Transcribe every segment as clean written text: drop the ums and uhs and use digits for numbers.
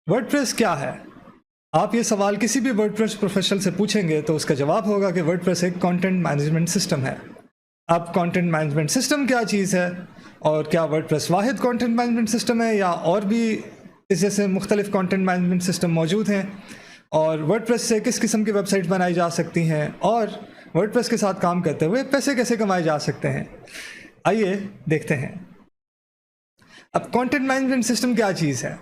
WordPress क्या है? आप ये सवाल किसी भी वर्डप्रेस प्रोफेशनल से पूछेंगे तो उसका जवाब होगा कि वर्डप्रेस एक कंटेंट मैनेजमेंट सिस्टम है। अब कंटेंट मैनेजमेंट सिस्टम क्या चीज़ है, और क्या वर्डप्रेस वाहिद कंटेंट मैनेजमेंट सिस्टम है या और भी इस जैसे मुख्तलिफ कंटेंट मैनेजमेंट सिस्टम मौजूद हैं, और वर्डप्रेस से किस किस्म की वेबसाइट बनाई जा सकती हैं, और वर्डप्रेस के साथ काम करते हुए पैसे कैसे कमाए जा सकते हैं, आइए देखते हैं। अब कंटेंट मैनेजमेंट सिस्टम क्या चीज़ है?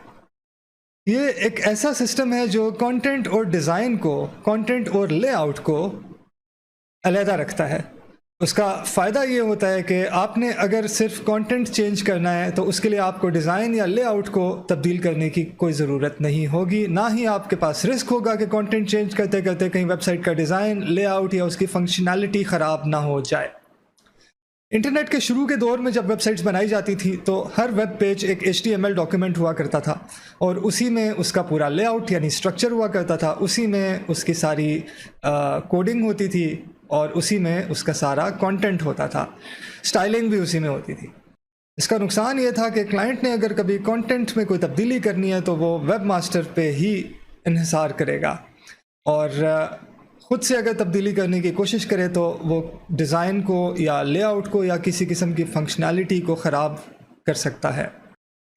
ये एक ऐसा सिस्टम है जो कंटेंट और डिज़ाइन को, कंटेंट और लेआउट को अलहदा रखता है। उसका फ़ायदा ये होता है कि आपने अगर सिर्फ कंटेंट चेंज करना है तो उसके लिए आपको डिज़ाइन या लेआउट को तब्दील करने की कोई ज़रूरत नहीं होगी, ना ही आपके पास रिस्क होगा कि कंटेंट चेंज करते करते कहीं वेबसाइट का डिज़ाइन, लेआउट या उसकी फंक्शनैलिटी ख़राब ना हो जाए। इंटरनेट के शुरू के दौर में जब वेबसाइट्स बनाई जाती थी तो हर वेब पेज एक HTML डॉक्यूमेंट हुआ करता था, और उसी में उसका पूरा लेआउट यानी स्ट्रक्चर हुआ करता था, उसी में उसकी सारी कोडिंग होती थी, और उसी में उसका सारा कंटेंट होता था, स्टाइलिंग भी उसी में होती थी। इसका नुकसान ये था कि क्लाइंट ने अगर कभी कंटेंट में कोई तब्दीली करनी है तो वो वेब मास्टर पे ही इन्हिसार करेगा, और खुद से अगर तब्दीली करने की कोशिश करे तो वो डिज़ाइन को या लेआउट को या किसी किस्म की फंक्शनैलिटी को ख़राब कर सकता है।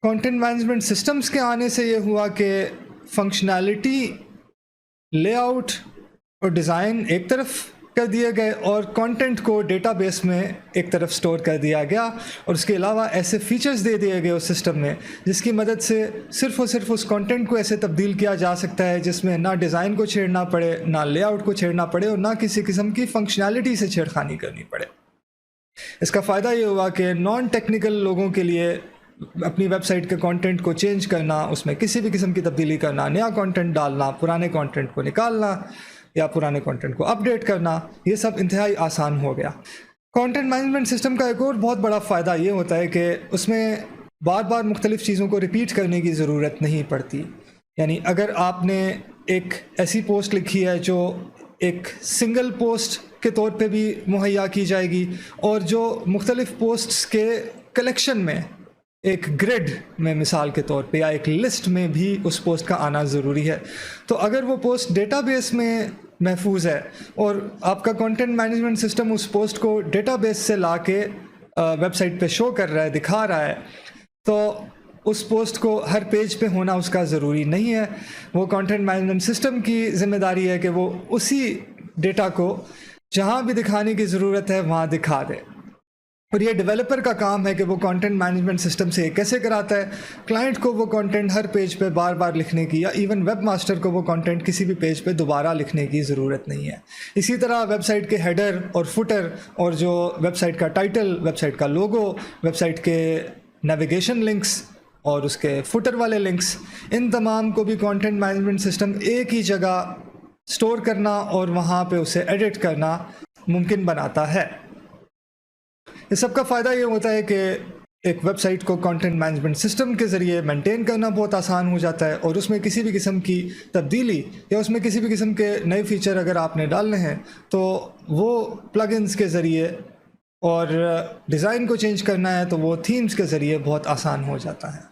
कंटेंट मैनेजमेंट सिस्टम्स के आने से ये हुआ कि फंक्शनैलिटी, लेआउट और डिज़ाइन एक तरफ कर दिए गए और कंटेंट को डेटाबेस में एक तरफ स्टोर कर दिया गया, और उसके अलावा ऐसे फीचर्स दे दिए गए उस सिस्टम में जिसकी मदद से सिर्फ़ और सिर्फ उस कंटेंट को ऐसे तब्दील किया जा सकता है जिसमें ना डिज़ाइन को छेड़ना पड़े, ना लेआउट को छेड़ना पड़े, और ना किसी किस्म की फंक्शनैलिटी से छेड़खानी करनी पड़े। इसका फ़ायदा ये हुआ कि नॉन टेक्निकल लोगों के लिए अपनी वेबसाइट के कंटेंट को चेंज करना, उसमें किसी भी किस्म की तब्दीली करना, नया कंटेंट डालना, पुराने कंटेंट को निकालना या पुराने कंटेंट को अपडेट करना, ये सब इंतहाई आसान हो गया। कंटेंट मैनेजमेंट सिस्टम का एक और बहुत बड़ा फ़ायदा ये होता है कि उसमें बार बार मुख्तलिफ़ चीज़ों को रिपीट करने की ज़रूरत नहीं पड़ती। यानी अगर आपने एक ऐसी पोस्ट लिखी है जो एक सिंगल पोस्ट के तौर पे भी मुहैया की जाएगी, और जो मुख्तलिफ़ पोस्ट्स के कलेक्शन में एक ग्रिड में मिसाल के तौर पे या एक लिस्ट में भी उस पोस्ट का आना ज़रूरी है, तो अगर वो पोस्ट डेटाबेस में महफूज है और आपका कंटेंट मैनेजमेंट सिस्टम उस पोस्ट को डेटाबेस से ला के वेबसाइट पे शो कर रहा है, दिखा रहा है, तो उस पोस्ट को हर पेज पे होना उसका ज़रूरी नहीं है। वो कंटेंट मैनेजमेंट सिस्टम की ज़िम्मेदारी है कि वो उसी डेटा को जहाँ भी दिखाने की ज़रूरत है वहाँ दिखा दे, और ये डेवलपर का काम है कि वो कंटेंट मैनेजमेंट सिस्टम से कैसे कराता है। क्लाइंट को वो कंटेंट हर पेज पे बार बार लिखने की, या इवन वेब मास्टर को वो कंटेंट किसी भी पेज पे दोबारा लिखने की ज़रूरत नहीं है। इसी तरह वेबसाइट के हेडर और फुटर, और जो वेबसाइट का टाइटल, वेबसाइट का लोगो, वेबसाइट के नेविगेशन लिंक्स और उसके फुटर वाले लिंक्स, इन तमाम को भी कंटेंट मैनेजमेंट सिस्टम एक ही जगह स्टोर करना और वहाँ पे उसे एडिट करना मुमकिन बनाता है। इस सब का फ़ायदा ये होता है कि एक वेबसाइट को कंटेंट मैनेजमेंट सिस्टम के ज़रिए मेंटेन करना बहुत आसान हो जाता है, और उसमें किसी भी किस्म की तब्दीली या उसमें किसी भी किस्म के नए फीचर अगर आपने डालने हैं तो वो प्लगइन्स के ज़रिए, और डिज़ाइन को चेंज करना है तो वो थीम्स के ज़रिए बहुत आसान हो जाता है।